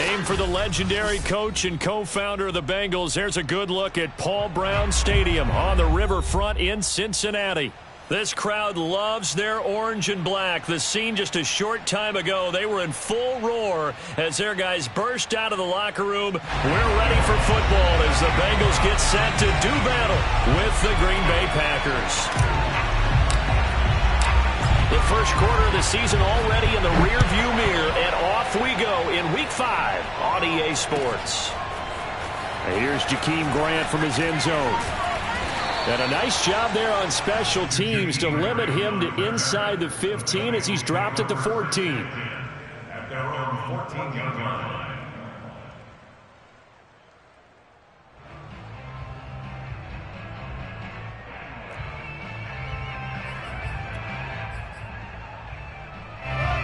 Named for the legendary coach and co-founder of the Bengals, here's a good look at Paul Brown Stadium on the riverfront in Cincinnati. This crowd loves their orange and black. The scene just a short time ago, they were in full roar as their guys burst out of the locker room. We're ready for football as the Bengals get set to do battle with the Green Bay Packers. The first quarter of the season already in the rearview mirror, and off we go in Week 5 on EA Sports. And here's Jakeem Grant from his end zone. And a nice job there on special teams to limit him to inside the 15 as he's dropped at the 14. At their own 14-yard line.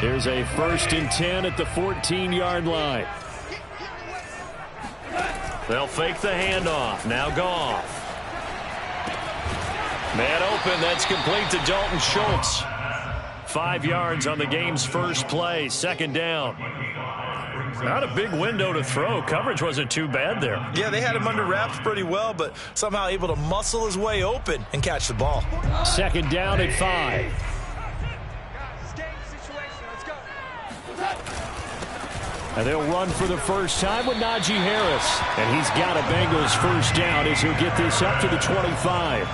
There's a 1st and 10 at the 14-yard line. They'll fake the handoff. Now Goff. Man open, that's complete to Dalton Schultz. 5 yards on the game's first play, 2nd down. Not a big window to throw. Coverage wasn't too bad there. Yeah, they had him under wraps pretty well, but somehow able to muscle his way open and catch the ball. 2nd down at 5. And they'll run for the first time with Najee Harris. And he's got a Bengals first down as he'll get this up to the 25.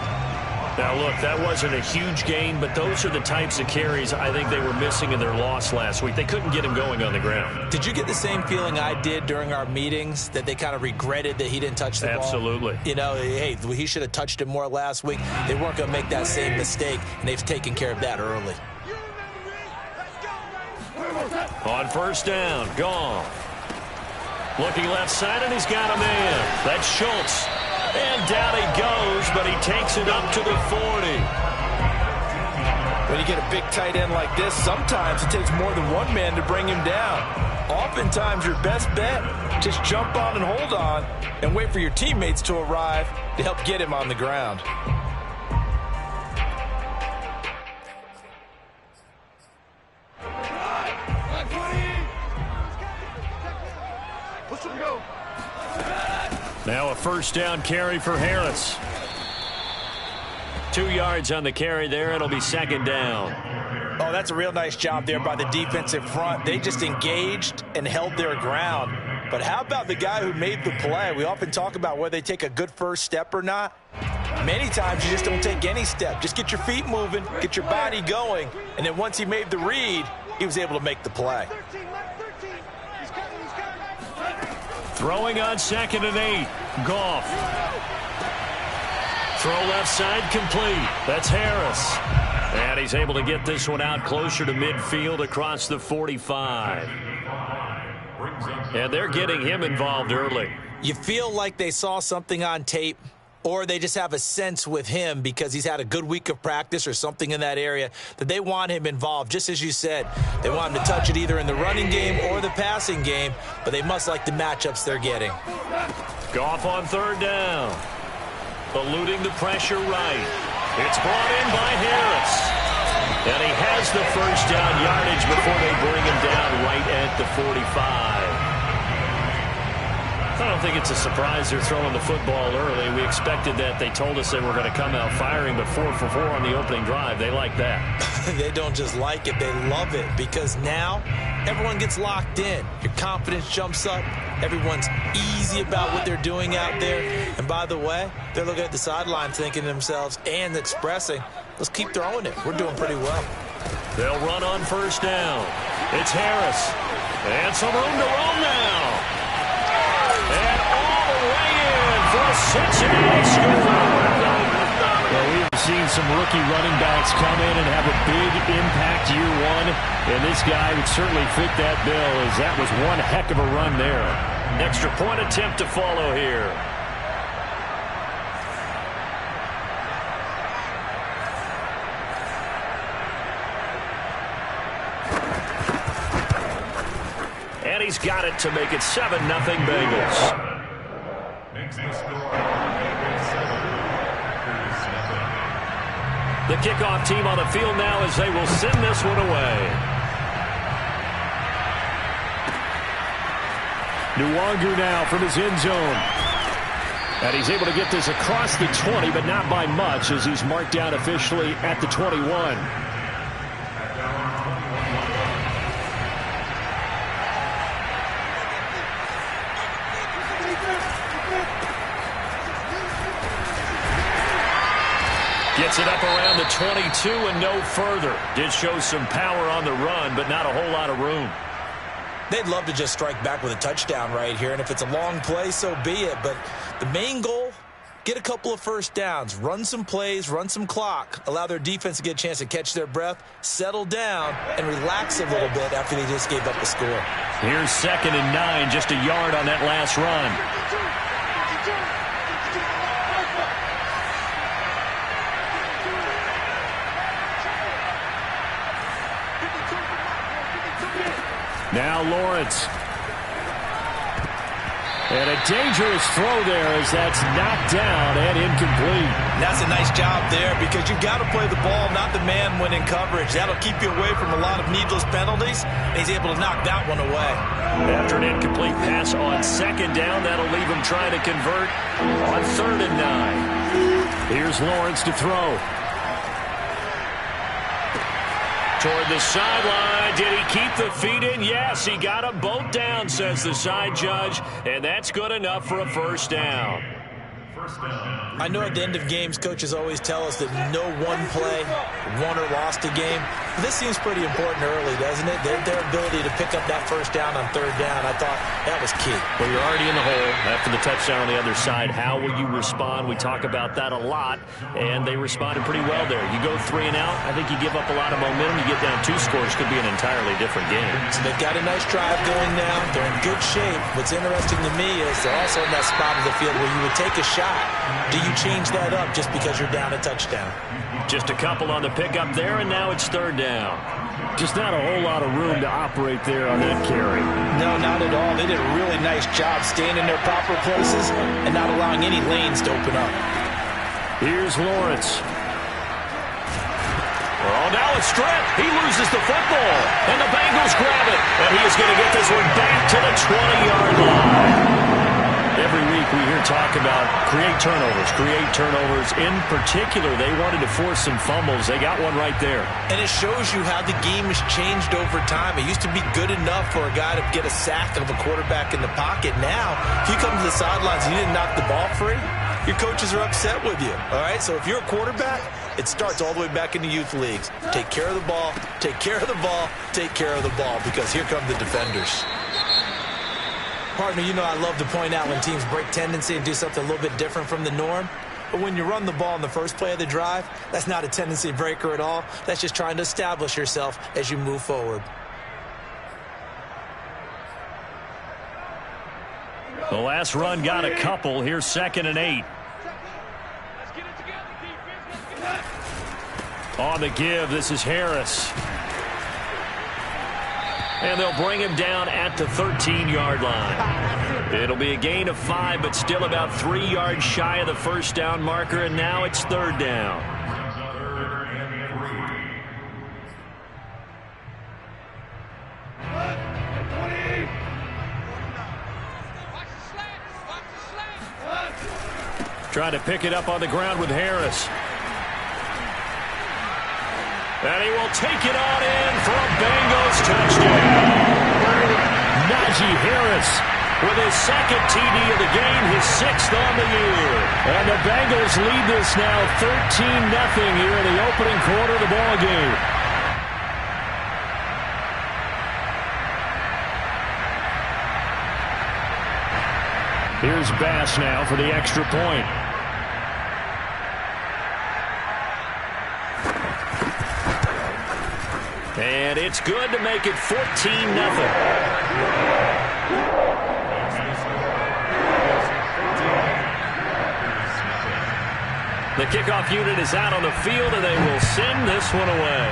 Now, look, that wasn't a huge gain, but those are the types of carries I think they were missing in their loss last week. They couldn't get him going on the ground. Did you get the same feeling I did during our meetings, that they kind of regretted that he didn't touch the ball? Absolutely. You know, hey, he should have touched it more last week. They weren't going to make that same mistake, and they've taken care of that early. On first down, Goff. Looking left side, and he's got a man. That's Schultz. And down he goes, but he takes it up to the 40. When you get a big tight end like this, sometimes it takes more than one man to bring him down. Oftentimes, your best bet, just jump on and hold on and wait for your teammates to arrive to help get him on the ground. Now a first down carry for Harris. 2 yards on the carry there. It'll be 2nd down. Oh, that's a real nice job there by the defensive front. They just engaged and held their ground. But how about the guy who made the play? We often talk about whether they take a good first step or not. Many times you just don't take any step. Just get your feet moving, get your body going, and then once he made the read, he was able to make the play. Throwing on 2nd and 8. Goff. Throw left side complete. That's Harris. And he's able to get this one out closer to midfield across the 45. And they're getting him involved early. You feel like they saw something on tape, or they just have a sense with him because he's had a good week of practice or something in that area that they want him involved. Just as you said, they want him to touch it either in the running game or the passing game, but they must like the matchups they're getting. Goff on 3rd down. Eluding the pressure right. It's brought in by Harris. And he has the first down yardage before they bring him down right at the 45. I don't think it's a surprise they're throwing the football early. We expected that. They told us they were going to come out firing, but 4 for 4 on the opening drive. They like that. They don't just like it, they love it, because now everyone gets locked in. Your confidence jumps up. Everyone's easy about what they're doing out there. And by the way, they're looking at the sideline thinking to themselves and expressing, let's keep throwing it. We're doing pretty well. They'll run on first down. It's Harris. And some room to roam now. And all the way in for a Cincinnati score. Well, we've seen some rookie running backs come in and have a big impact year one. And this guy would certainly fit that bill, as that was one heck of a run there. Extra point attempt to follow here. And he's got it to make it 7-0 Bengals. The kickoff team on the field now as they will send this one away. Nwangu now from his end zone. And he's able to get this across the 20, but not by much, as he's marked down officially at the 21. Gets it up around the 22 and no further. Did show some power on the run, but not a whole lot of room. They'd love to just strike back with a touchdown right here, and if it's a long play, so be it. But the main goal, get a couple of first downs, run some plays, run some clock, allow their defense to get a chance to catch their breath, settle down, and relax a little bit after they just gave up the score. Here's 2nd and 9, just a yard on that last run. Now Lawrence. And a dangerous throw there as that's knocked down and incomplete. That's a nice job there because you've got to play the ball, not the man when in coverage. That'll keep you away from a lot of needless penalties. And he's able to knock that one away. After an incomplete pass on 2nd down, that'll leave him trying to convert on 3rd and 9. Here's Lawrence to throw. Toward the sideline. Did he keep the feet in? Yes, he got them both down, says the side judge. And that's good enough for a first down. I know at the end of games, coaches always tell us that no one play won or lost a game. But this seems pretty important early, doesn't it? Their ability to pick up that first down on 3rd down, I thought that was key. Well, you're already in the hole after the touchdown on the other side. How will you respond? We talk about that a lot, and they responded pretty well there. You go 3 and out, I think you give up a lot of momentum. You get down 2 scores, could be an entirely different game. So they've got a nice drive going now. They're in good shape. What's interesting to me is they're also in that spot of the field where you would take a shot. Do you change that up just because you're down a touchdown? Just a couple on the pickup there, and now it's 3rd down. Just not a whole lot of room to operate there on that carry. No, not at all. They did a really nice job staying in their proper places and not allowing any lanes to open up. Here's Lawrence. Oh, now it's stripped. He loses the football, and the Bengals grab it. And he is going to get this one back to the 20-yard line. Every week we hear talk about create turnovers. In particular, they wanted to force some fumbles. They got one right there. And it shows you how the game has changed over time. It used to be good enough for a guy to get a sack of a quarterback in the pocket. Now, if you come to the sidelines and you didn't knock the ball free, your coaches are upset with you. All right, so if you're a quarterback, it starts all the way back in the youth leagues. Take care of the ball, take care of the ball, take care of the ball, because here come the defenders. Partner, you know I love to point out when teams break tendency and do something a little bit different from the norm. But when you run the ball in the first play of the drive, that's not a tendency breaker at all. That's just trying to establish yourself as you move forward. The last run got a couple. Here's 2nd and 8. On the give, this is Harris. And they'll bring him down at the 13-yard line. It'll be a gain of 5, but still about 3 yards shy of the first down marker, and now it's 3rd down. Trying to pick it up on the ground with Harris. And he will take it on in for a Bengals touchdown. Najee Harris with his 2nd TD of the game, his 6th on the year. And the Bengals lead this now 13-0 here in the opening quarter of the ball game. Here's Bass now for the extra point. And it's good to make it 14-0. The kickoff unit is out on the field, and they will send this one away.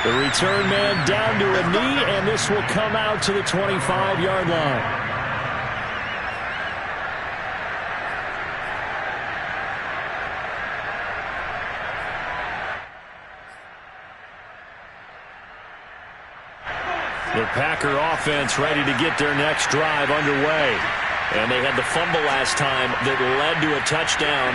The return man down to a knee, and this will come out to the 25-yard line. The Packer offense ready to get their next drive underway. And they had the fumble last time that led to a touchdown.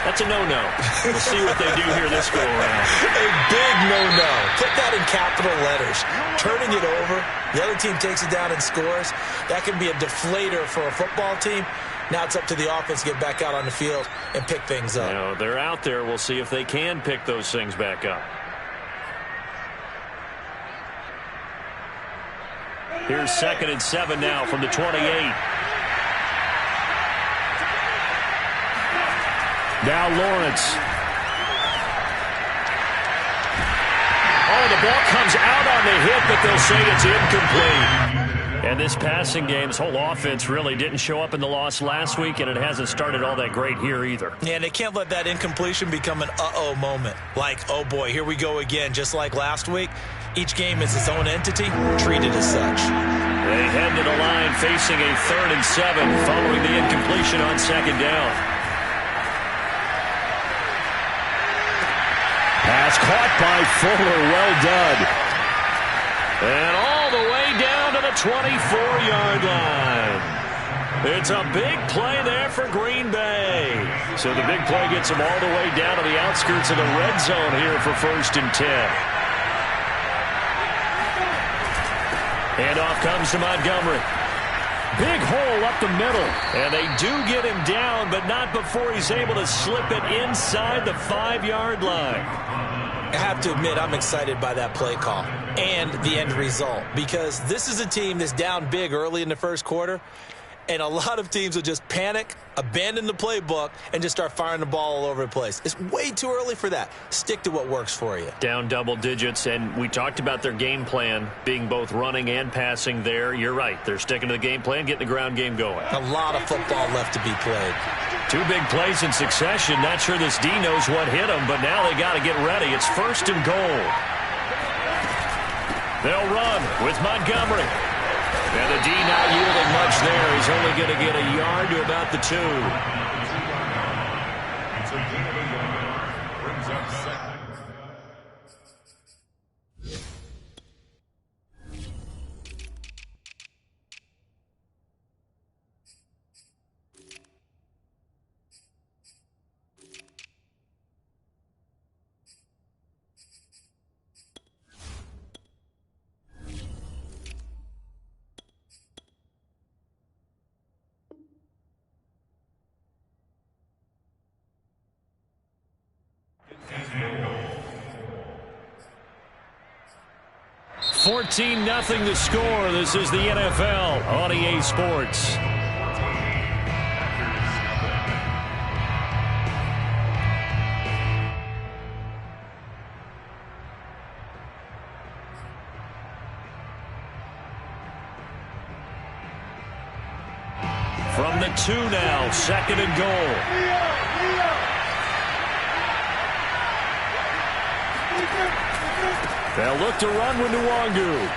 That's a no-no. We'll see what they do here this go-around. A big no-no. Put that in capital letters. Turning it over, the other team takes it down and scores. That can be a deflator for a football team. Now it's up to the offense to get back out on the field and pick things up. You know, they're out there. We'll see if they can pick those things back up. Here's 2nd and 7 now from the 28. Now Lawrence. Oh, the ball comes out on the hit, but they'll say it's incomplete. And this passing game, this whole offense really didn't show up in the loss last week, and it hasn't started all that great here either. Yeah, and they can't let that incompletion become an uh-oh moment. Like, oh boy, here we go again, just like last week. Each game is its own entity, treated as such. They head to the line facing a 3rd and 7 following the incompletion on 2nd down. Pass caught by Fuller, well done. And all the way down to the 24-yard line. It's a big play there for Green Bay. So the big play gets them all the way down to the outskirts of the red zone here for 1st and 10. Handoff comes to Montgomery. Big hole up the middle. And they do get him down, but not before he's able to slip it inside the 5-yard line. I have to admit, I'm excited by that play call and the end result, because this is a team that's down big early in the first quarter, and a lot of teams will just panic, abandon the playbook, and just start firing the ball all over the place. It's way too early for that. Stick to what works for you. Down double digits, and we talked about their game plan being both running and passing there. You're right. They're sticking to the game plan, getting the ground game going. A lot of football left to be played. 2 big plays in succession. Not sure this D knows what hit him, but now they got to get ready. It's 1st and goal. They'll run with Montgomery. And the D not yielding much there. He's only going to get a yard to about the 2. Brings up 2nd. $14-0 the score. This is the NFL on EA Sports. From the 2 now, 2nd and goal. They'll look to run with Nwangu.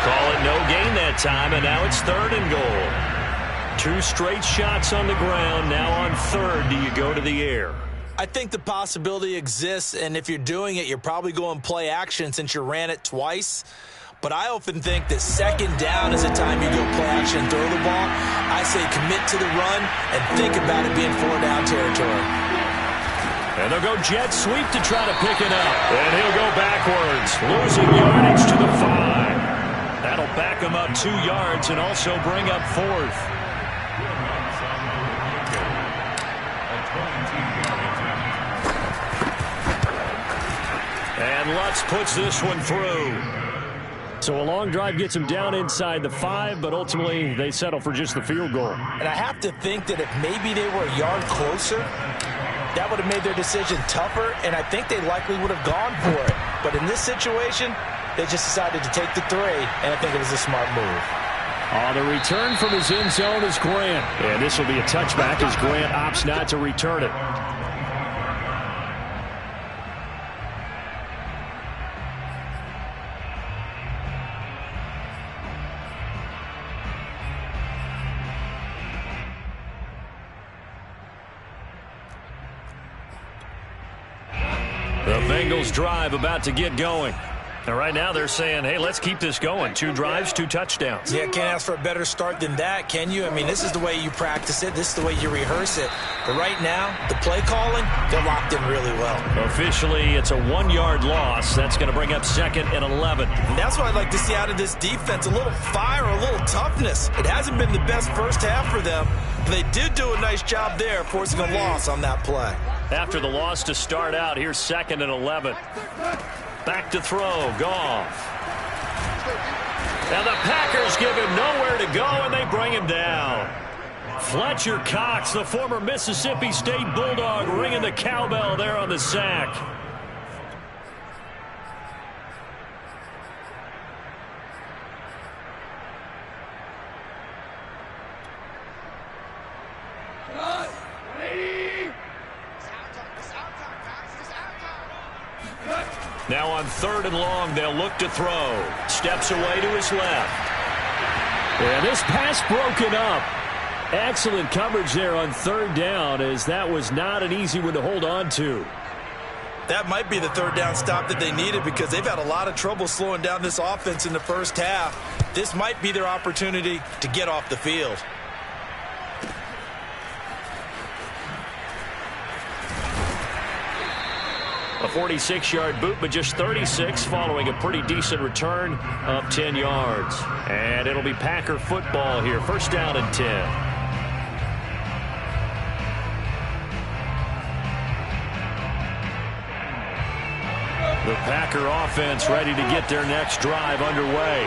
Call it no gain that time, and now it's 3rd and goal. 2 straight shots on the ground. Now on 3rd, do you go to the air? I think the possibility exists, and if you're doing it, you're probably going play action since you ran it twice. But I often think that 2nd down is the time you go play action and throw the ball. I say commit to the run and think about it being 4-down territory. And they'll go jet sweep to try to pick it up. And he'll go backwards, losing yardage to the 5. That'll back him up 2 yards and also bring up 4th. And Lutz puts this one through. So a long drive gets him down inside the 5, but ultimately they settle for just the field goal. And I have to think that if maybe they were a yard closer, that would have made their decision tougher, and I think they likely would have gone for it. But in this situation, they just decided to take the 3, and I think it was a smart move. On the return from his end zone is Grant. And this will be a touchback as Grant opts not to return it. The Bengals drive about to get going. And right now they're saying, hey, let's keep this going. 2 drives, 2 touchdowns. Yeah, can't ask for a better start than that, can you? I mean, this is the way you practice it. This is the way you rehearse it. But right now, the play calling, they're locked in really well. Officially, it's a 1-yard loss. That's going to bring up 2nd and 11. And that's what I'd like to see out of this defense, a little fire, a little toughness. It hasn't been the best first half for them, but they did do a nice job there, forcing a loss on that play. After the loss to start out, here's 2nd and 11. Back to throw, Goff. Now the Packers give him nowhere to go, and they bring him down. Fletcher Cox, the former Mississippi State Bulldog, ringing the cowbell there on the sack. Now on 3rd and long, they'll look to throw. Steps away to his left. And this pass broken up. Excellent coverage there on 3rd down, as that was not an easy one to hold on to. That might be the 3rd down stop that they needed, because they've had a lot of trouble slowing down this offense in the first half. This might be their opportunity to get off the field. A 46-yard boot, but just 36 following a pretty decent return of 10 yards. And it'll be Packer football here. 1st down and 10. The Packer offense ready to get their next drive underway.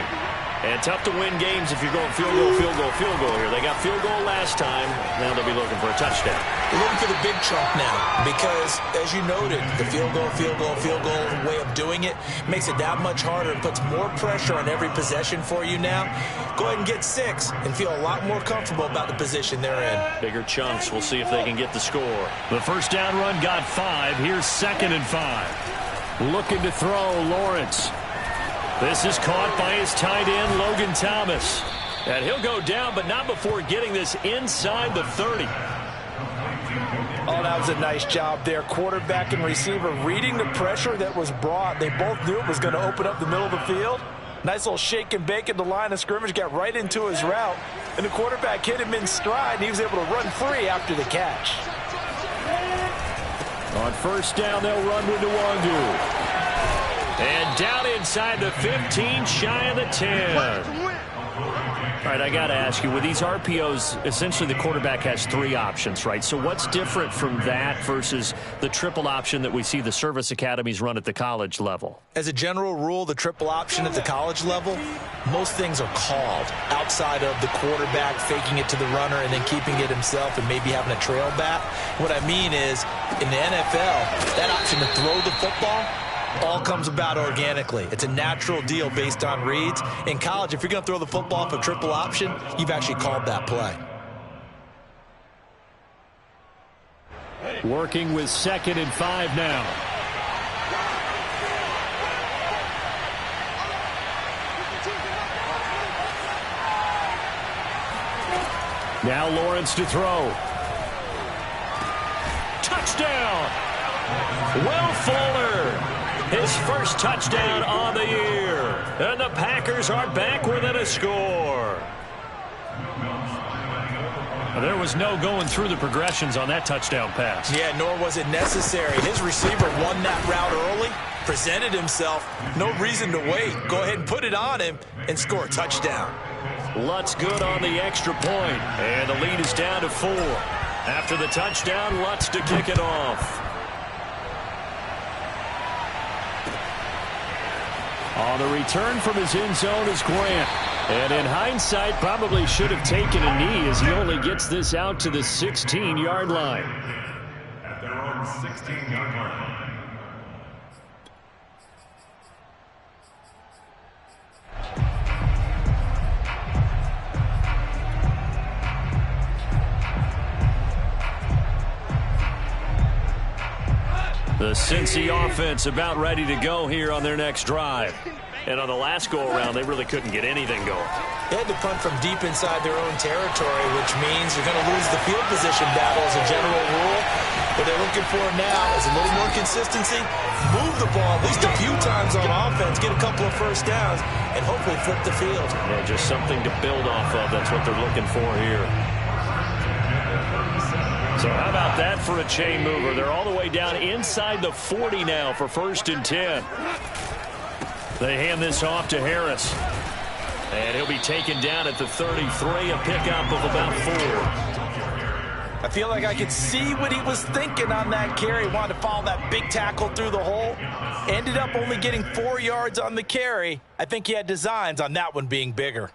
And tough to win games if you're going field goal, field goal, field goal here. They got field goal last time. Now they'll be looking for a touchdown. They're looking for the big chunk now, because, as you noted, the field goal, field goal, field goal way of doing it makes it that much harder and puts more pressure on every possession for you now. Go ahead and get 6 and feel a lot more comfortable about the position they're in. Bigger chunks. We'll see if they can get the score. The 1st down run got 5. Here's 2nd and 5. Looking to throw, Lawrence. This is caught by his tight end, Logan Thomas. And he'll go down, but not before getting this inside the 30. Oh, that was a nice job there. Quarterback and receiver reading the pressure that was brought. They both knew it was going to open up the middle of the field. Nice little shake and bake at the line of scrimmage, got right into his route. And the quarterback hit him in stride, and he was able to run free after the catch. On 1st down, they'll run with Nwangu. And down inside the 15, shy of the 10. All right, I got to ask you, with these RPOs, essentially the quarterback has 3 options, right? So what's different from that versus the triple option that we see the service academies run at the college level? As a general rule, the triple option at the college level, most things are called outside of the quarterback faking it to the runner and then keeping it himself and maybe having a trail back. What I mean is, in the NFL, that option to throw the football all comes about organically. It's a natural deal based on reads. In college, if you're going to throw the football off a triple option, you've actually called that play. Working with 2nd and 5 now. Now Lawrence to throw. Touchdown! Will Fuller. His first touchdown on the year. And the Packers are back within a score. There was no going through the progressions on that touchdown pass. Yeah, nor was it necessary. His receiver won that route early, presented himself. No reason to wait. Go ahead and put it on him and score a touchdown. Lutz good on the extra point. And the lead is down to 4. After the touchdown, Lutz to kick it off. On the return from his end zone is Grant. And in hindsight, probably should have taken a knee as he only gets this out to the 16-yard line. At their own 16-yard line. The Cincy offense about ready to go here on their next drive. And on the last go-around, they really couldn't get anything going. They had to punt from deep inside their own territory, which means you're going to lose the field position battle as a general rule. What they're looking for now is a little more consistency, move the ball at least a few times on offense, get a couple of first downs, and hopefully flip the field. Yeah, just something to build off of. That's what they're looking for here. So how about that for a chain mover? They're all the way down inside the 40 now for 1st and 10. They hand this off to Harris. And he'll be taken down at the 33, a pickup of about 4. I feel like I could see what he was thinking on that carry. Wanted to follow that big tackle through the hole. Ended up only getting 4 yards on the carry. I think he had designs on that one being bigger.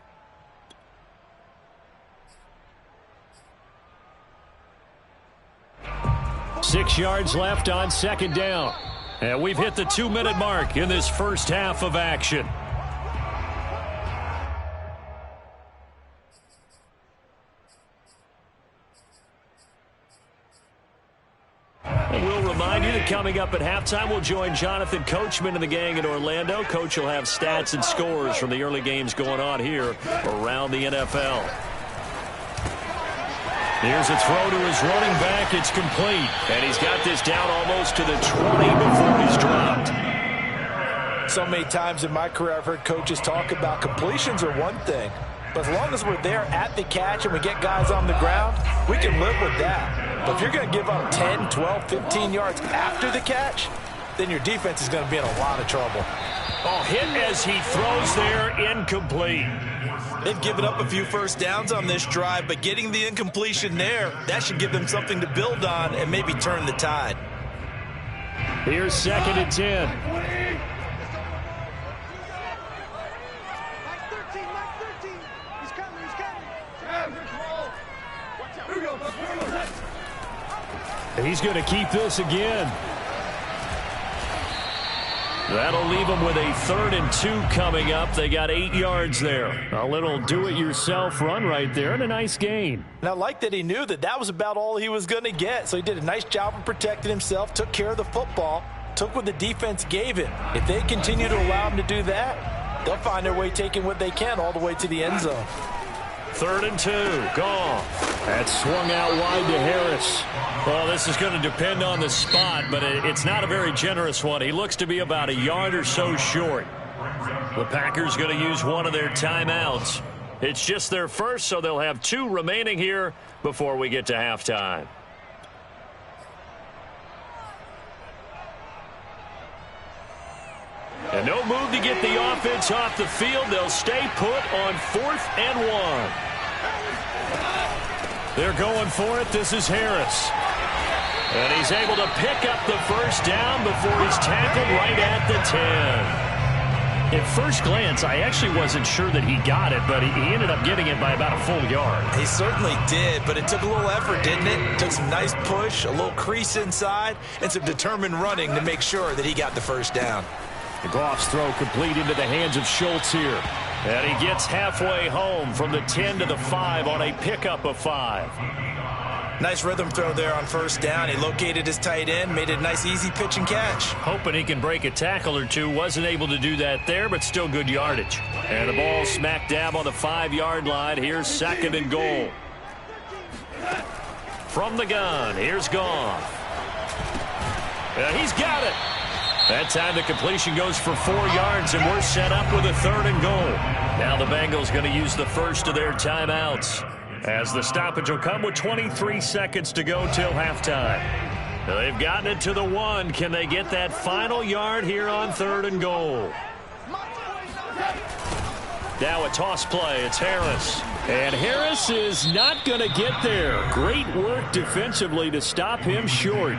Six yards left on 2nd down. And we've hit the 2-minute mark in this first half of action. And we'll remind you that coming up at halftime, we'll join Jonathan Coachman and the gang in Orlando. Coach will have stats and scores from the early games going on here around the NFL. Here's a throw to his running back. It's complete. And he's got this down almost to the 20 before he's dropped. So many times in my career, I've heard coaches talk about completions are one thing. But as long as we're there at the catch and we get guys on the ground, we can live with that. But if you're going to give up 10, 12, 15 yards after the catch, then your defense is going to be in a lot of trouble. Oh, hit as he throws there, incomplete. They've given up a few first downs on this drive, but getting the incompletion there, that should give them something to build on and maybe turn the tide. Here's 2nd and 10. He's going to keep this again. That'll leave them with a 3rd and 2 coming up. They got 8 yards there. A little do-it-yourself run right there and a nice gain. And I like that he knew that that was about all he was going to get. So he did a nice job of protecting himself, took care of the football, took what the defense gave him. If they continue to allow him to do that, they'll find their way taking what they can all the way to the end zone. 3rd and 2, gone. That swung out wide to Harris. Well, this is going to depend on the spot, but it's not a very generous one. He looks to be about a yard or so short. The Packers going to use one of their timeouts. It's just their first, so they'll have 2 remaining here before we get to halftime. And no move to get the offense off the field. They'll stay put on 4th and 1. They're going for it. This is Harris. And he's able to pick up the first down before he's tackled right at the 10. At first glance, I actually wasn't sure that he got it, but he ended up getting it by about a full yard. He certainly did, but it took a little effort, didn't it? It took some nice push, a little crease inside, and some determined running to make sure that he got the first down. The Goff's throw complete into the hands of Schultz here. And he gets halfway home from the 10 to the 5 on a pickup of 5. Nice rhythm throw there on first down. He located his tight end, made it a nice easy pitch and catch. Hoping he can break a tackle or two. Wasn't able to do that there, but still good yardage. And the ball smack dab on the 5-yard line. Here's 2nd and goal. From the gun, here's Goff. He's got it. That time the completion goes for 4 yards, and we're set up with a 3rd and goal. Now the Bengals going to use the first of their timeouts, as the stoppage will come with 23 seconds to go till halftime. Now they've gotten it to the 1. Can they get that final yard here on 3rd and goal? Now a toss play. It's Harris. And Harris is not going to get there. Great work defensively to stop him short.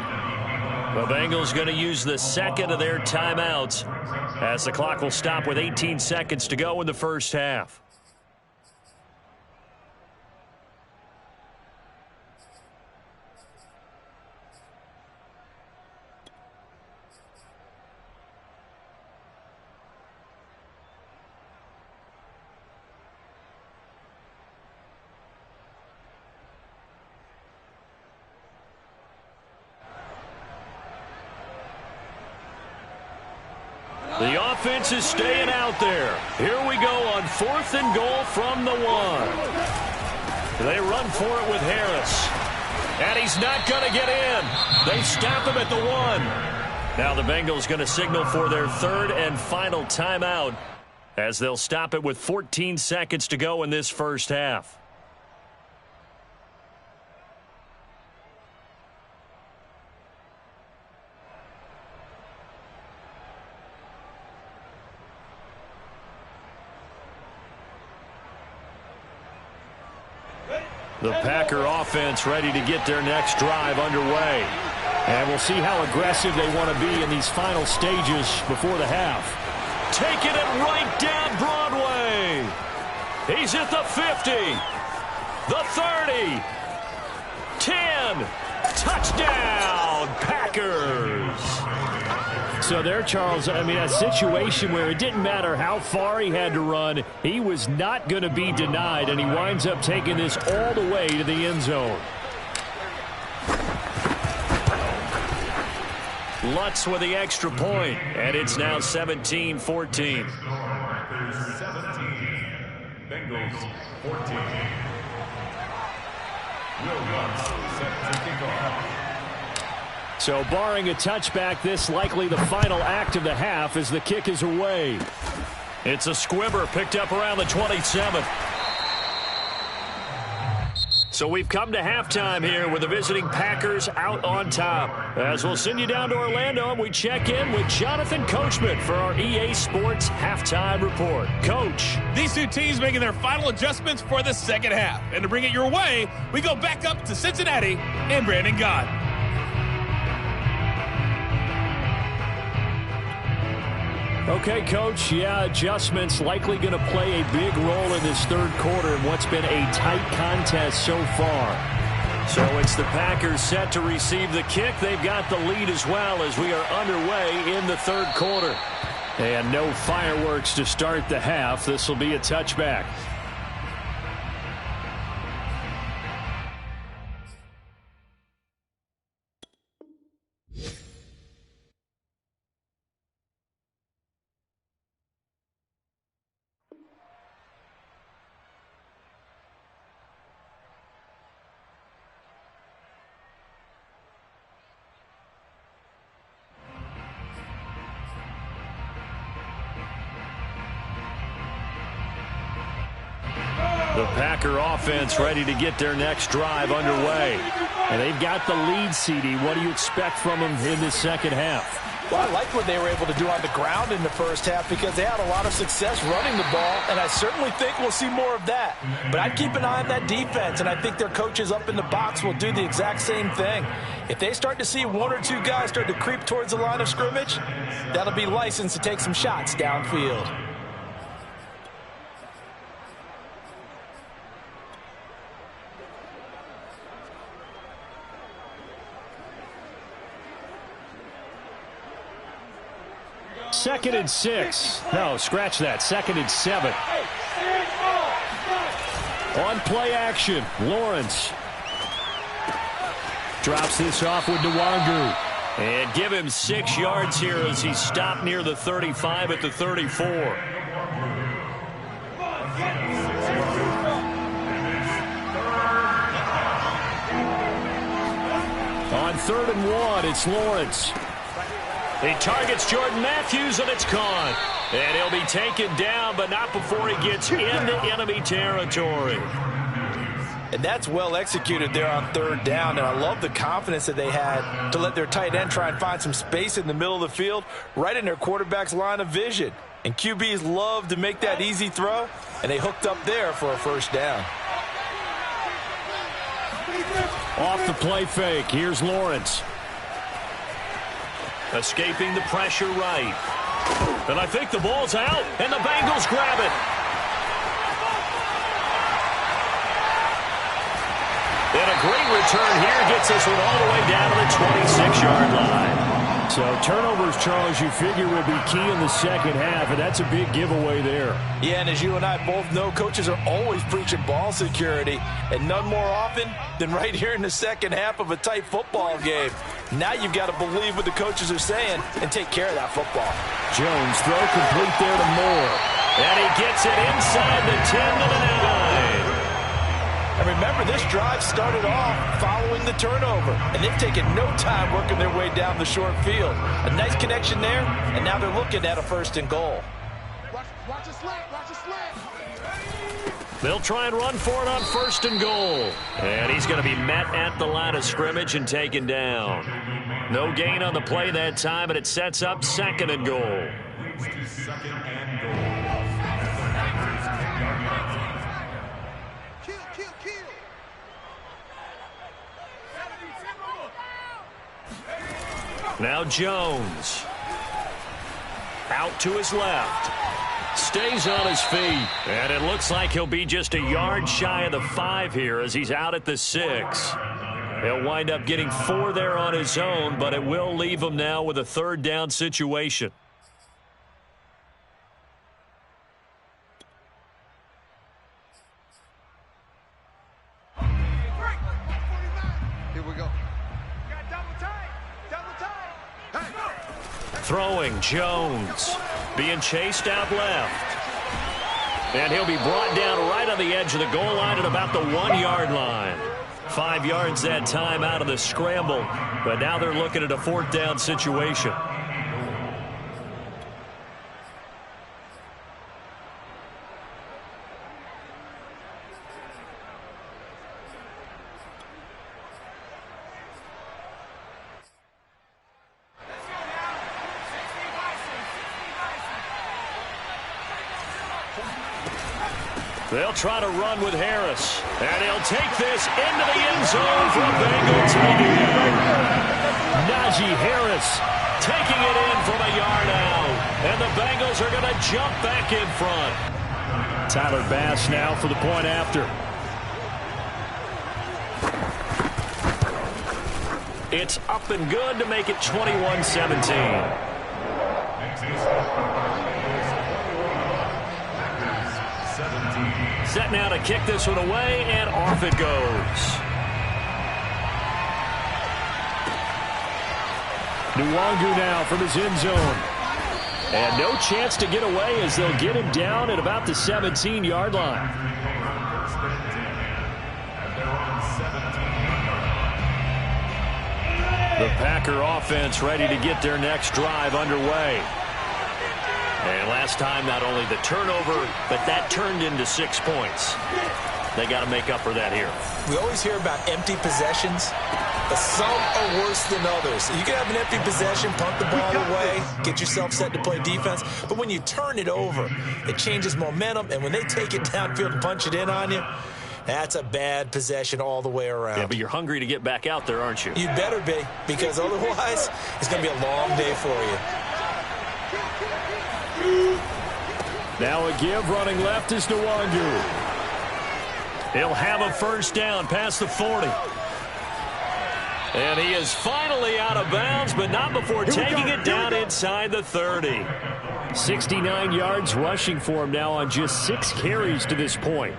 The Bengals going to use the 2nd of their timeouts, as the clock will stop with 18 seconds to go in the first half. The offense is staying out there. Here we go on 4th and goal from the 1. They run for it with Harris. And he's not going to get in. They stop him at the 1. Now the Bengals going to signal for their third and final timeout as they'll stop it with 14 seconds to go in this first half. The Packer offense ready to get their next drive underway. And we'll see how aggressive they want to be in these final stages before the half. Taking it right down Broadway. He's at the 50. The 30. 10. Touchdown, Packers. So there, Charles, I mean, a situation where it didn't matter how far he had to run, he was not going to be denied, and he winds up taking this all the way to the end zone. Lutz with the extra point, and it's now 17-14. Packers 17, Bengals 14. Will Lutz set to kick off. So barring a touchback, this likely the final act of the half as the kick is away. It's a squibber picked up around the 27. So we've come to halftime here with the visiting Packers out on top. As we'll send you down to Orlando, and we check in with Jonathan Coachman for our EA Sports Halftime Report. Coach. These two teams making their final adjustments for the second half. And to bring it your way, we go back up to Cincinnati and Brandon Gott. Okay, Coach, yeah, adjustments likely going to play a big role in this third quarter in what's been a tight contest so far. So it's the Packers set to receive the kick. They've got the lead as well as we are underway in the third quarter. And no fireworks to start the half. This will be a touchback. The Packer offense ready to get their next drive underway. And they've got the lead, CD. What do you expect from them in this second half? Well, I like what they were able to do on the ground in the first half because they had a lot of success running the ball, and I certainly think we'll see more of that. But I'd keep an eye on that defense, and I think their coaches up in the box will do the exact same thing. If they start to see one or two guys start to creep towards the line of scrimmage, that'll be licensed to take some shots downfield. Second and 6. No, scratch that. Second and 7. On play action, Lawrence. Drops this off with Nwangu. And give him 6 yards here as he stopped near the 35 at the 34. On 3rd and 1, it's Lawrence. He targets Jordan Matthews, and it's caught. And he'll be taken down, but not before he gets into enemy territory. And that's well executed there on 3rd down. And I love the confidence that they had to let their tight end try and find some space in the middle of the field, right in their quarterback's line of vision. And QBs love to make that easy throw, and they hooked up there for a first down. Off the play fake, here's Lawrence. Escaping the pressure right. And I think the ball's out, and the Bengals grab it. And a great return here gets this one all the way down to the 26-yard line. So turnovers, Charles, you figure will be key in the second half, and that's a big giveaway there. Yeah, and as you and I both know, coaches are always preaching ball security, and none more often than right here in the second half of a tight football game. Now you've got to believe what the coaches are saying and take care of that football. Jones, throw complete there to Moore. And he gets it inside the 10 to the 9. And remember, this drive started off following the turnover, and they've taken no time working their way down the short field. A nice connection there, and now they're looking at a 1st and goal. Watch a slant, watch a slant. They'll try and run for it on 1st and goal. And he's going to be met at the line of scrimmage and taken down. No gain on the play that time, and it sets up 2nd and goal. Now Jones. Out to his left. Stays on his feet. And it looks like he'll be just a yard shy of the 5 here as he's out at the 6. He'll wind up getting 4 there on his own, but it will leave him now with a 3rd down situation. Throwing, Jones. Being chased out left. And he'll be brought down right on the edge of the goal line at about the 1-yard line. 5 yards that time out of the scramble. But now they're looking at a 4th down situation. They'll try to run with Harris. And he'll take this into the end zone for a Bengal touchdown. Najee Harris taking it in from a yard out. And the Bengals are going to jump back in front. Tyler Bass now for the point after. It's up and good to make it 21-17. Set now to kick this one away, and off it goes. Nwangu now from his end zone. And no chance to get away as they'll get him down at about the 17-yard line. The Packer offense ready to get their next drive underway. And last time, not only the turnover, but that turned into 6 points. They got to make up for that here. We always hear about empty possessions, but some are worse than others. You can have an empty possession, punt the ball away, get yourself set to play defense, but when you turn it over, it changes momentum, and when they take it downfield and punch it in on you, that's a bad possession all the way around. Yeah, but you're hungry to get back out there, aren't you? You better be, because otherwise, it's going to be a long day for you. Now a give running left is Nwangu. He'll have a 1st down past the 40. And he is finally out of bounds, but not before taking it down inside the 30. 69 yards rushing for him now on just 6 carries to this point.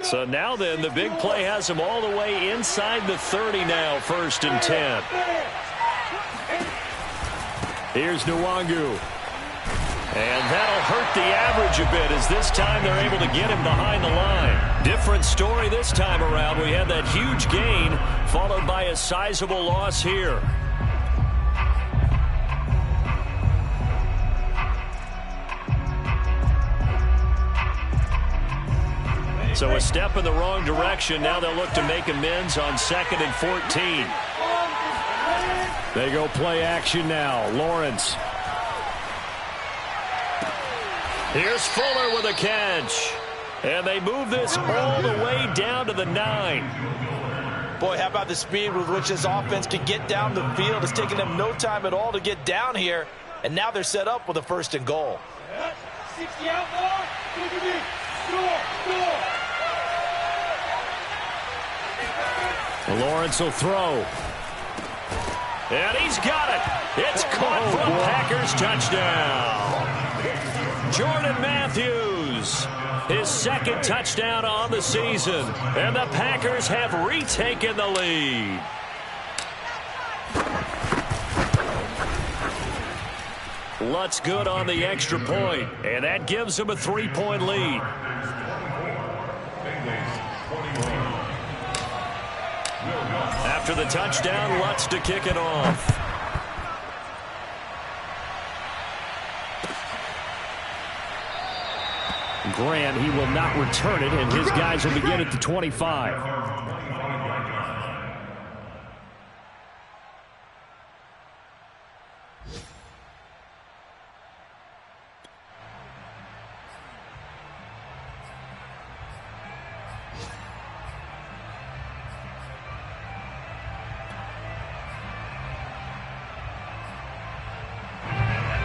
So now then, the big play has him all the way inside the 30 now, 1st and 10. Here's Nwangu. And that'll hurt the average a bit as this time they're able to get him behind the line. Different story this time around. We had that huge gain followed by a sizable loss here. So a step in the wrong direction. Now they'll look to make amends on 2nd and 14. They go play action now. Lawrence. Here's Fuller with a catch. And they move this all the way down to the 9. Boy, how about the speed with which this offense can get down the field? It's taking them no time at all to get down here. And now they're set up with a 1st and goal. 60 out more. Score. Lawrence will throw. And he's got it. It's caught for a Packers touchdown. Jordan Matthews. His second touchdown on the season. And the Packers have retaken the lead. Lutz good on the extra point, and that gives him a 3-point lead. After the touchdown, Lutz to kick it off. Grant, he will not return it, and his guys will begin at the 25.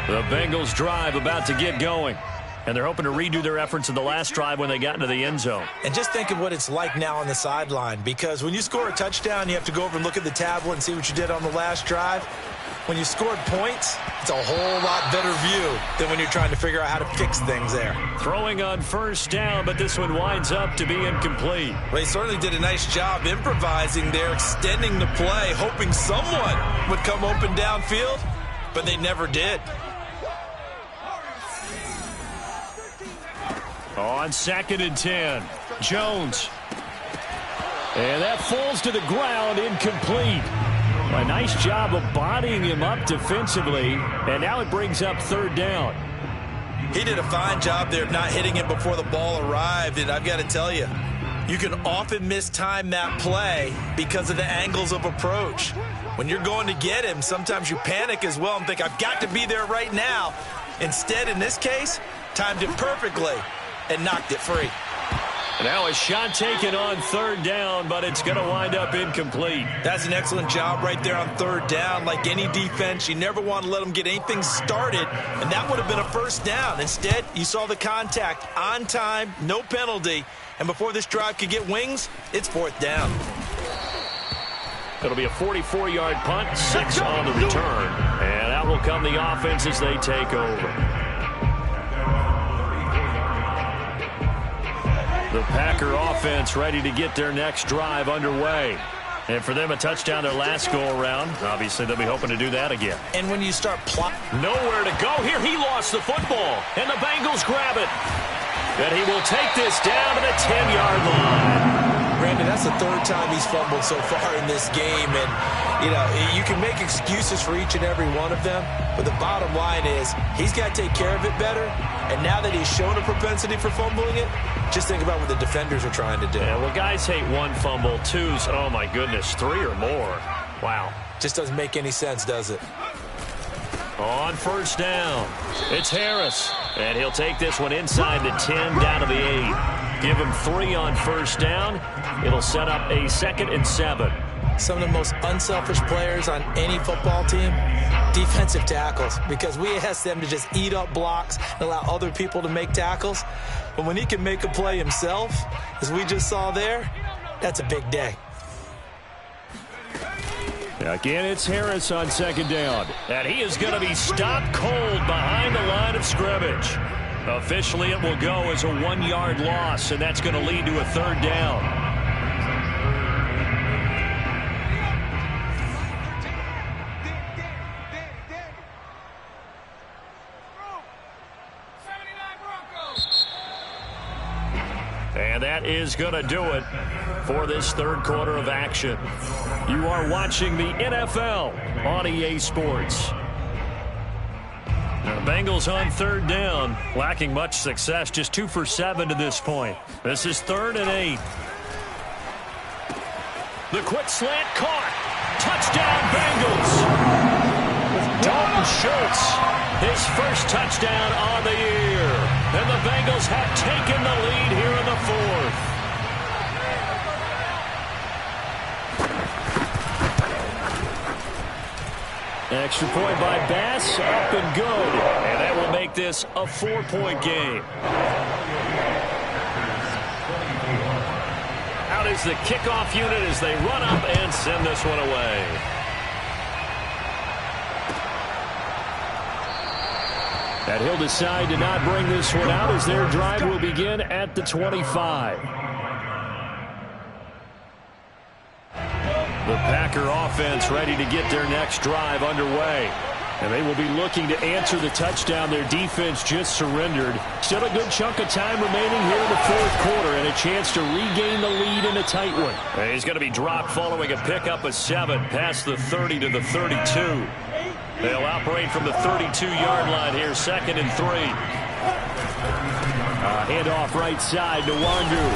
The Bengals drive about to get going. And they're hoping to redo their efforts in the last drive when they got into the end zone. And just think of what it's like now on the sideline, because when you score a touchdown, you have to go over and look at the tablet and see what you did on the last drive. When you scored points, it's a whole lot better view than when you're trying to figure out how to fix things there. Throwing on first down, but this one winds up to be incomplete. Well, he certainly did a nice job improvising there, extending the play, hoping someone would come open downfield, but they never did. On 2nd and 10, Jones. And that falls to the ground, incomplete. A nice job of bodying him up defensively, and now it brings up 3rd down. He did a fine job there of not hitting him before the ball arrived, and I've got to tell you, you can often mistime that play because of the angles of approach. When you're going to get him, sometimes you panic as well and think, I've got to be there right now. Instead, in this case, timed it perfectly and knocked it free. Now a shot taken on 3rd down, but it's going to wind up incomplete. That's an excellent job right there on 3rd down. Like any defense, you never want to let them get anything started, and that would have been a 1st down. Instead, you saw the contact on time, no penalty, and before this drive could get wings, it's 4th down. It'll be a 44-yard punt, 6 on the return, and out will come the offense as they take over. The Packer offense ready to get their next drive underway. And for them, a touchdown their last go-around. Obviously, they'll be hoping to do that again. And when you start nowhere to go here, he lost the football, and the Bengals grab it. And he will take this down to the 10-yard line. Brandon, that's the 3rd time he's fumbled so far in this game. And, you know, you can make excuses for each and every one of them. But the bottom line is he's got to take care of it better. And now that he's shown a propensity for fumbling it, just think about what the defenders are trying to do. Yeah, well, guys hate 1 fumble, 2's, oh, my goodness, 3 or more. Wow. Just doesn't make any sense, does it? On 1st down, it's Harris. And he'll take this one inside the 10, down to the 8. Give him 3 on 1st down. It'll set up a 2nd and 7. Some of the most unselfish players on any football team, defensive tackles, because we ask them to just eat up blocks and allow other people to make tackles. But when he can make a play himself, as we just saw there, that's a big day. Again, it's Harris on 2nd down. And he is going to be stopped cold behind the line of scrimmage. Officially, it will go as a 1-yard loss, and that's going to lead to a 3rd down. And that is going to do it for this 3rd quarter of action. You are watching the NFL on EA Sports. The Bengals on 3rd down, lacking much success, just 2 for 7 to this point. This is 3rd and 8. The quick slant caught. Touchdown, Bengals. Dalton Schultz, his first touchdown on the year. And the Bengals have taken the lead here in the 4th. Extra point by Bass, up and good. And that will make this a 4-point game. Out is the kickoff unit as they run up and send this one away. And he'll decide to not bring this one out as their drive will begin at the 25. The Packer offense ready to get their next drive underway. And they will be looking to answer the touchdown their defense just surrendered. Still a good chunk of time remaining here in the fourth quarter and a chance to regain the lead in a tight one. And he's going to be dropped following a pickup of 7 past the 30 to the 32. They'll operate from the 32-yard line here, 2nd and 3. Handoff right side to Wandu.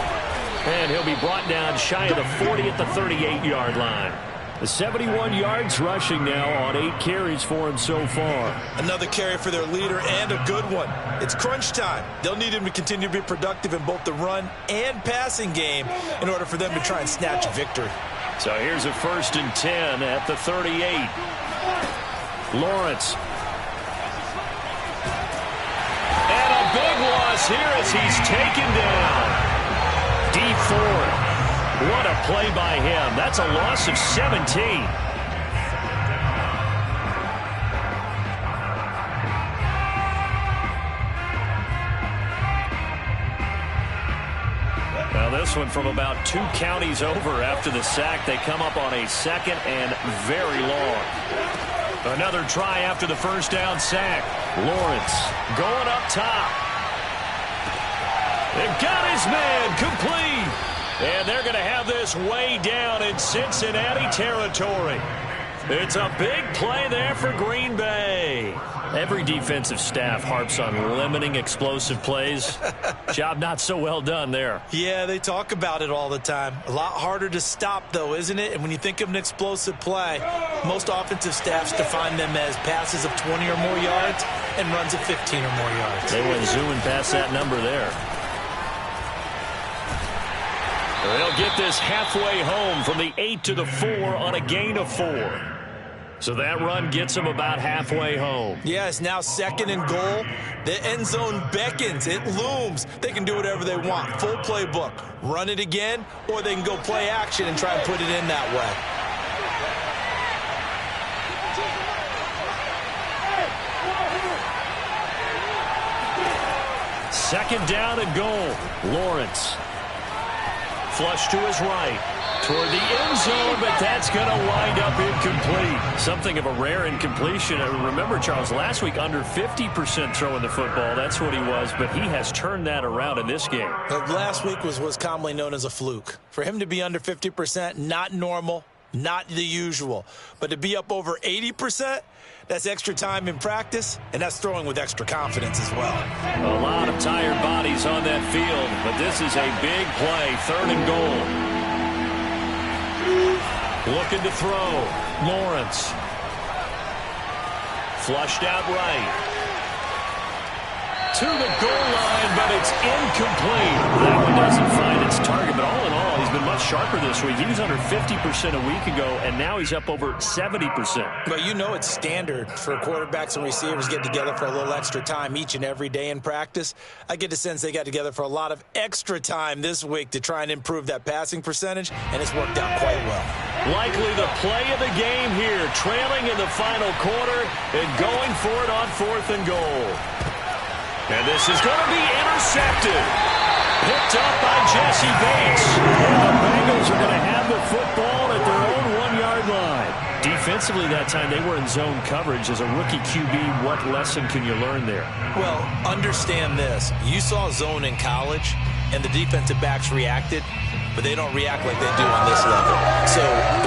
And he'll be brought down shy of the 40 at the 38-yard line. The 71 yards rushing now on 8 carries for him so far. Another carry for their leader and a good one. It's crunch time. They'll need him to continue to be productive in both the run and passing game in order for them to try and snatch a victory. So here's a 1st and 10 at the 38. Lawrence. And a big loss here as he's taken down. Deep forward. What a play by him. That's a loss of 17. Now this one from about 2 counties over after the sack. They come up on a 2nd and very long. Another try after the first down sack. Lawrence going up top. They got his man complete. And they're going to have this way down in Cincinnati territory. It's a big play there for Green Bay. Every defensive staff harps on limiting explosive plays. Job not so well done there. Yeah, they talk about it all the time. A lot harder to stop, though, isn't it? And when you think of an explosive play, most offensive staffs define them as passes of 20 or more yards and runs of 15 or more yards. They went zooming past that number there. They'll get this halfway home from the 8 to the 4 on a gain of 4. So that run gets them about halfway home. Yeah, it's now 2nd and goal. The end zone beckons. It looms. They can do whatever they want. Full playbook. Run it again, or they can go play action and try and put it in that way. Second down and goal. Lawrence. Flush to his right. Toward the end zone, but that's going to wind up incomplete. Something of a rare incompletion. Remember, Charles, last week under 50% throwing the football. That's what he was, but he has turned that around in this game. Last week was what's commonly known as a fluke. For him to be under 50%, not normal, not the usual. But to be up over 80%, that's extra time in practice, and that's throwing with extra confidence as well. A lot of tired bodies on that field, but this is a big play, 3rd and goal. Looking to throw. Lawrence. Flushed out right. To the goal line, but it's incomplete. That one doesn't find its target, but all in all, he's been much sharper this week. He was under 50% a week ago, and now he's up over 70%. But you know it's standard for quarterbacks and receivers get together for a little extra time each and every day in practice. I get the sense they got together for a lot of extra time this week to try and improve that passing percentage, and it's worked out quite well. Likely the play of the game here, trailing in the final quarter and going for it on 4th and goal. And this is going to be intercepted. Picked up by Jesse Bates. And the Bengals are going to have the football at their own 1-yard line. Defensively that time, they were in zone coverage. As a rookie QB, what lesson can you learn there? Well, understand this. You saw zone in college, and the defensive backs reacted, but they don't react like they do on this level. So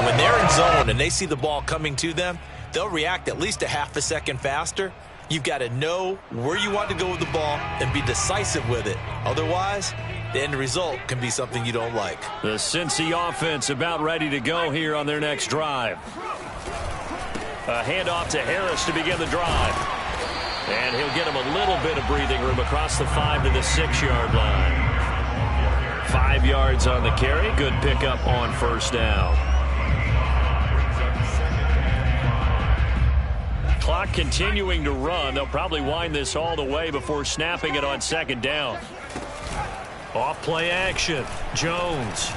when they're in zone and they see the ball coming to them, they'll react at least a half a second faster. You've got to know where you want to go with the ball and be decisive with it. Otherwise, the end result can be something you don't like. The Cincy offense about ready to go here on their next drive. A handoff to Harris to begin the drive. And he'll get him a little bit of breathing room across the 5 to the 6-yard line. 5 yards on the carry. Good pickup on 1st down. Clock continuing to run. They'll probably wind this all the way before snapping it on 2nd down. Off play action. Jones.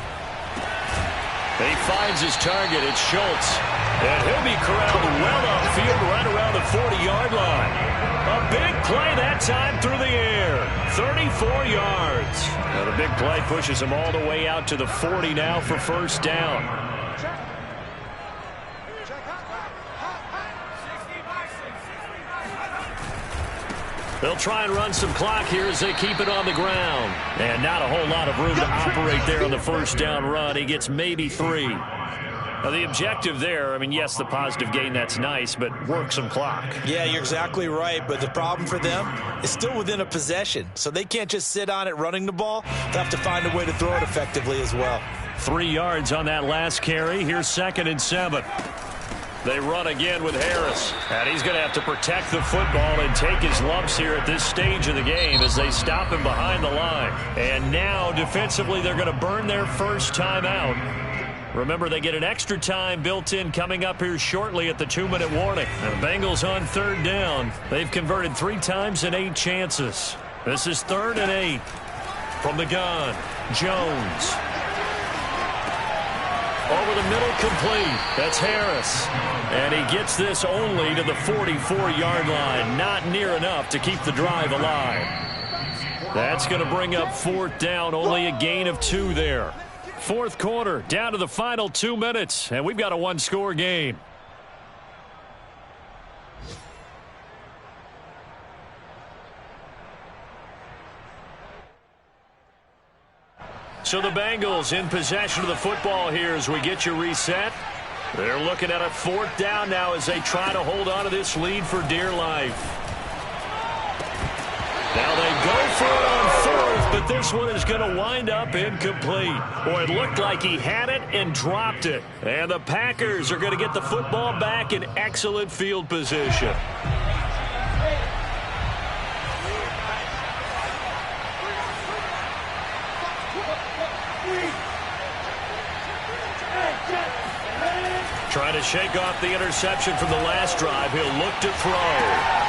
He finds his target. It's Schultz. And he'll be corralled well upfield right around the 40-yard line. A A big play that time through the air. 34 yards. Now the big play pushes him all the way out to the 40 now for first down. They'll try and run some clock here as they keep it on the ground. And not a whole lot of room to operate there on the first down run. He gets maybe 3. Now, the objective there, I mean, yes, the positive gain, that's nice, but work some clock. Yeah, you're exactly right, but the problem for them is still within a possession. So they can't just sit on it running the ball. They'll have to find a way to throw it effectively as well. 3 yards on that last carry. Here's 2nd and 7. They run again with Harris. And he's going to have to protect the football and take his lumps here at this stage of the game as they stop him behind the line. And now, defensively, they're going to burn their first time out. Remember, they get an extra time built in coming up here shortly at the 2-minute warning. And the Bengals on 3rd down. They've converted 3 times in 8 chances. This is 3rd and 8. From the gun, Jones. Over the middle, complete. That's Harris. And he gets this only to the 44-yard line. Not near enough to keep the drive alive. That's going to bring up 4th down. Only a gain of 2 there. 4th quarter, down to the final 2 minutes. And we've got a 1-score game. So the Bengals in possession of the football here as we get you reset. They're looking at a 4th down now as they try to hold on to this lead for dear life. Now they go for it on 4th, but this one is going to wind up incomplete. Boy, it looked like he had it and dropped it. And the Packers are going to get the football back in excellent field position. Trying to shake off the interception from the last drive. He'll look to throw.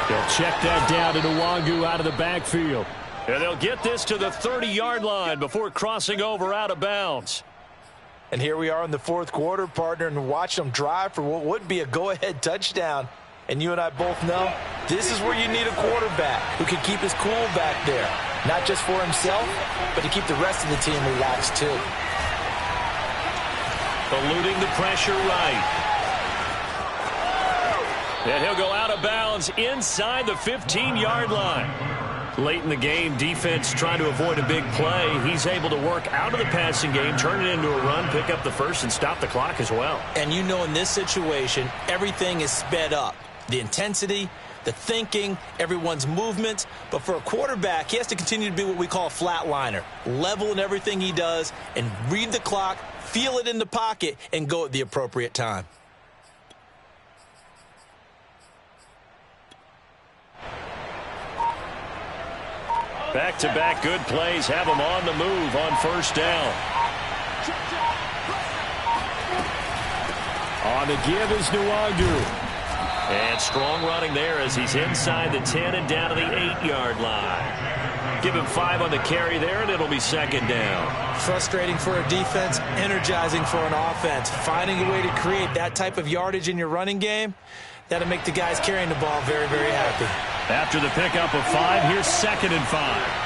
They'll check that down to Nwangu out of the backfield. And they'll get this to the 30-yard line before crossing over out of bounds. And here we are in the 4th quarter, partner, and watch them drive for what would be a go-ahead touchdown. And you and I both know this is where you need a quarterback who can keep his cool back there. Not just for himself, but to keep the rest of the team relaxed too. Eluding the pressure right. And he'll go out of bounds inside the 15-yard line. Late in the game, defense trying to avoid a big play. He's able to work out of the passing game, turn it into a run, pick up the first, and stop the clock as well. And you know in this situation, everything is sped up. The intensity, the thinking, everyone's movements. But for a quarterback, he has to continue to be what we call a flatliner. Level in everything he does and read the clock, feel it in the pocket, and go at the appropriate time. Back-to-back good plays have him on the move on first down. On the give is Nwangu. And strong running there as he's inside the 10 and down to the 8-yard line. Give him 5 on the carry there, and it'll be 2nd down. Frustrating for a defense, energizing for an offense. Finding a way to create that type of yardage in your running game, that'll make the guys carrying the ball very, very happy. After the pickup of 5, here's 2nd and 5.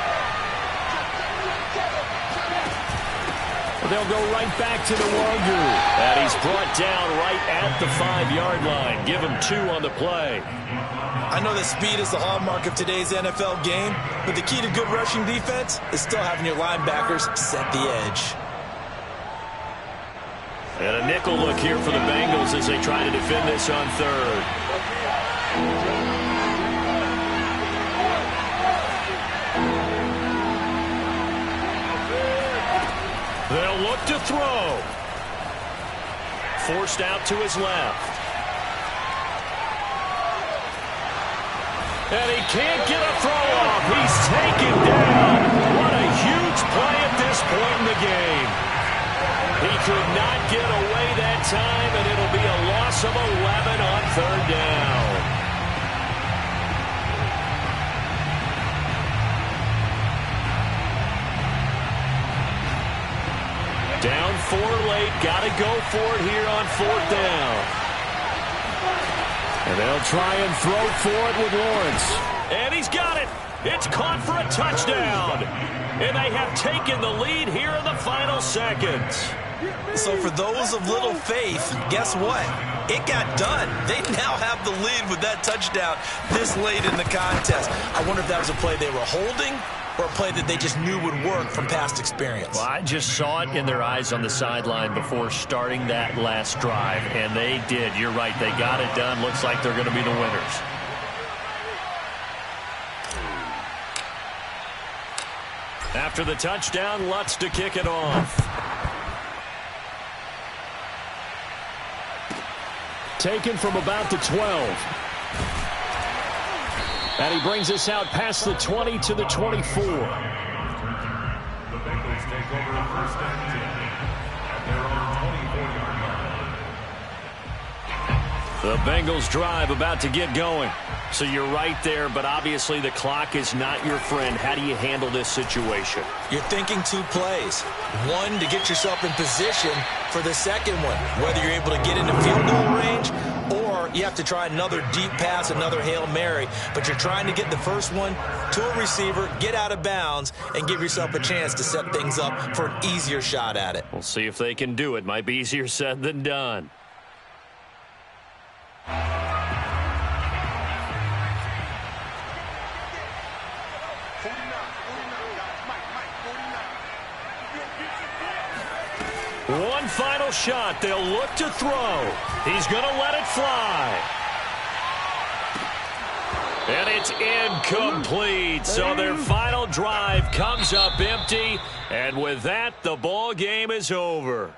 They'll go right back to Nwangu. And he's brought down right at the 5-yard line. Give him 2 on the play. I know that speed is the hallmark of today's NFL game, but the key to good rushing defense is still having your linebackers set the edge. And a nickel look here for the Bengals as they try to defend this on 3rd. They'll look to throw. Forced out to his left. And he can't get a throw off. He's taken down. What a huge play at this point in the game. He could not get away that time, and it'll be a loss of 11 on 3rd down. Down 4 late, got to go for it here on 4th down. And they'll try and throw for it with Lawrence. And he's got it. It's caught for a touchdown. And they have taken the lead here in the final seconds. So for those of little faith, guess what? It got done. They now have the lead with that touchdown this late in the contest. I wonder if that was a play they were holding or a play that they just knew would work from past experience. Well, I just saw it in their eyes on the sideline before starting that last drive, and they did. You're right. They got it done. Looks like they're going to be the winners. After the touchdown, Lutz to kick it off. Taken from about the 12. And he brings us out past the 20 to the 24. The Bengals take over the first and 10 at their own 24-yard line. The Bengals drive about to get going. So you're right there, but obviously the clock is not your friend. How do you handle this situation? You're thinking two plays. One, to get yourself in position for the second one, whether you're able to get into field goal range or you have to try another deep pass, another Hail Mary. But you're trying to get the first one to a receiver, get out of bounds, and give yourself a chance to set things up for an easier shot at it. We'll see if they can do it. Might be easier said than done. One final shot. They'll look to throw. He's going to let it fly. And it's incomplete. So their final drive comes up empty. And with that, the ball game is over.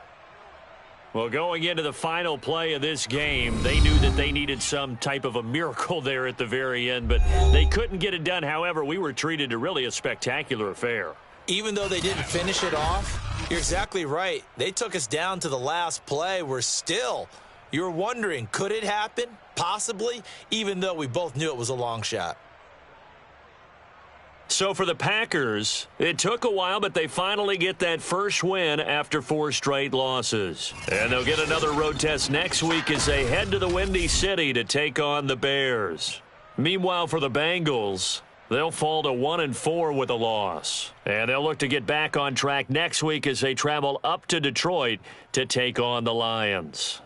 Well, going into the final play of this game, they knew that they needed some type of a miracle there at the very end, but they couldn't get it done. However, we were treated to really a spectacular affair. Even though they didn't finish it off, you're exactly right. They took us down to the last play. We're still, you're wondering, could it happen? Possibly, even though we both knew it was a long shot. So for the Packers, it took a while, but they finally get that first win after 4 straight losses. And they'll get another road test next week as they head to the Windy City to take on the Bears. Meanwhile, for the Bengals, they'll fall to 1-4 with a loss. And they'll look to get back on track next week as they travel up to Detroit to take on the Lions.